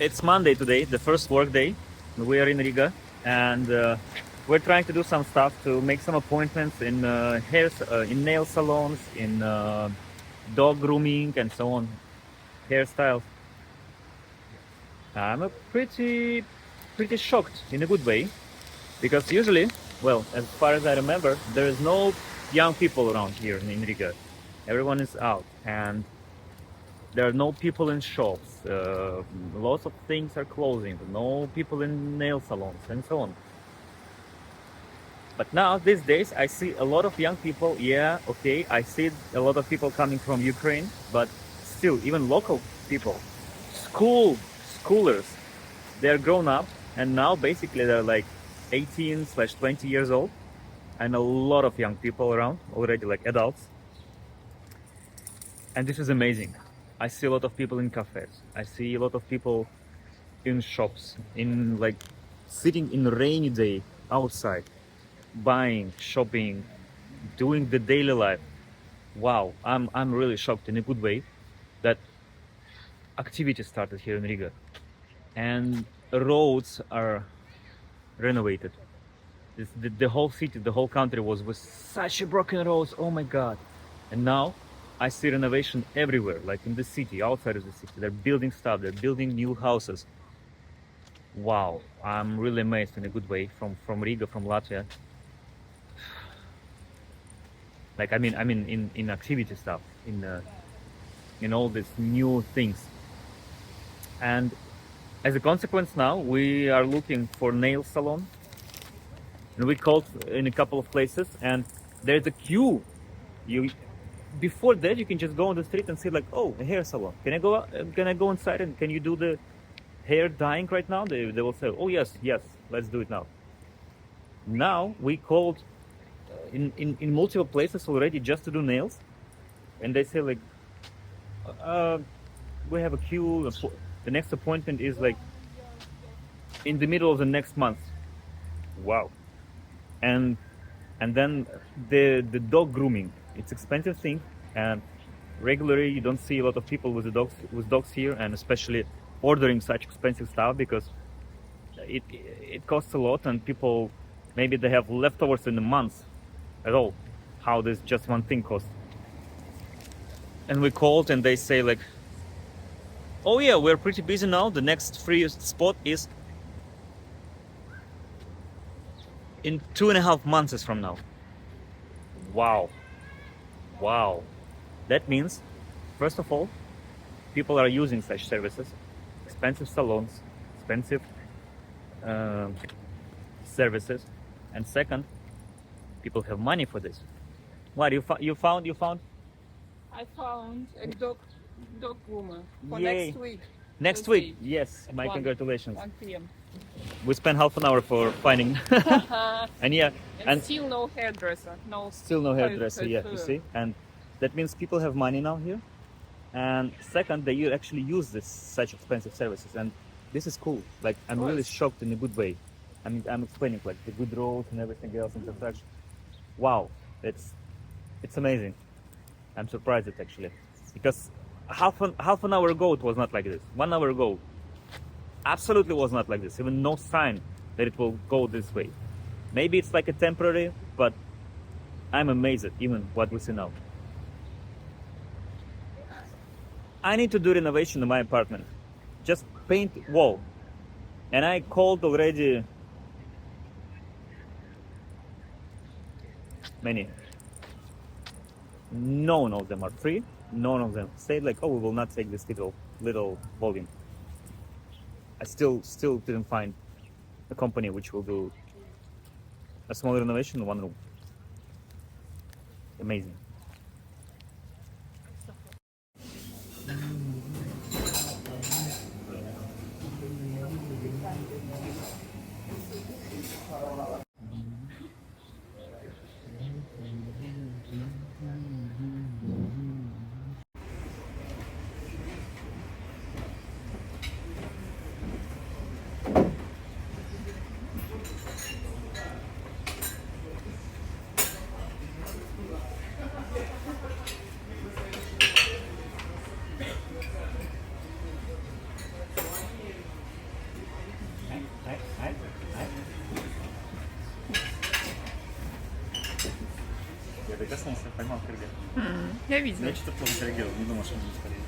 It's Monday today, the first work day. We are in Riga, and we're trying to do some stuff to make some appointments in in nail salons, in dog grooming, and so on, hairstyles. I'm pretty shocked in a good way because usually, well, as far as I remember, there is no young people around here in Riga. Everyone is out, and there are no people in shops. Lots of things are closing. No people in nail salons and so on. But now these days, I see a lot of young people. Yeah, okay, I see a lot of people coming from Ukraine, but still, even local people, schoolers, they're grown up, and now basically they're like 18/20 years old, and a lot of young people around already, like adults. And this is amazing. I see a lot of people in cafes. I see a lot of people in shops, in like sitting in a rainy day outside, buying, shopping, doing the daily life. Wow, I'm really shocked in a good way that activity started here in Riga, and roads are renovated. The whole city, the whole country was with such a broken roads. Oh my god! And now I see renovation everywhere, like in the city, outside of the city. They're building stuff. They're building new houses. Wow, I'm really amazed in a good way from Riga, from Latvia. Like I mean in activity stuff, in all these new things. And as a consequence, now we are looking for nail salon, and we called in a couple of places, and there's a queue. You Before that, you can just go on the street and say like, oh, a hair salon. Can I go inside and can you do the hair dyeing right now? They will say, oh yes, let's do it now. Now we called in multiple places already just to do nails, and they say like, uh, we have a queue. The next appointment is like in the middle of the next month. Wow. And then the dog grooming. It's expensive thing, and regularly you don't see a lot of people with dogs here, and especially ordering such expensive stuff because it costs a lot, and people maybe they have leftovers in a month at all. How this just one thing costs. And we called, and they say like, oh yeah, we're pretty busy now. The next free spot is in 2.5 months from now. Wow. Wow. That means, first of all, people are using such services, expensive salons, expensive services, and second, people have money for this. What you found? I found a dog groomer for Yay. next week. Next Tuesday week, yes. at My 1 congratulations. 1 p.m. We spent half an hour for finding, and yeah, and still no hairdresser. still no hairdresser. Yeah, you see, and that means people have money now here. And second, they actually use this such expensive services, and this is cool. Like I'm really Yes. shocked in a good way. I'm explaining like the good roads and everything else in construction. Wow, it's amazing. I'm surprised it actually, because half an hour ago it was not like this. 1 hour ago, absolutely was not like this. Even no sign that it will go this way. Maybe it's like a temporary, but I'm amazed at even what we see now. I need to do renovation in my apartment. Just paint wall. And I called already many. None of them are free. None of them say like, oh, we will not take this little volume. I still didn't find a company which will do a small renovation in one room. Amazing. Ты коснулся, поймал крылья. Я Ну, видела. я что-то плохо среагировал, не думал, что он не скорее.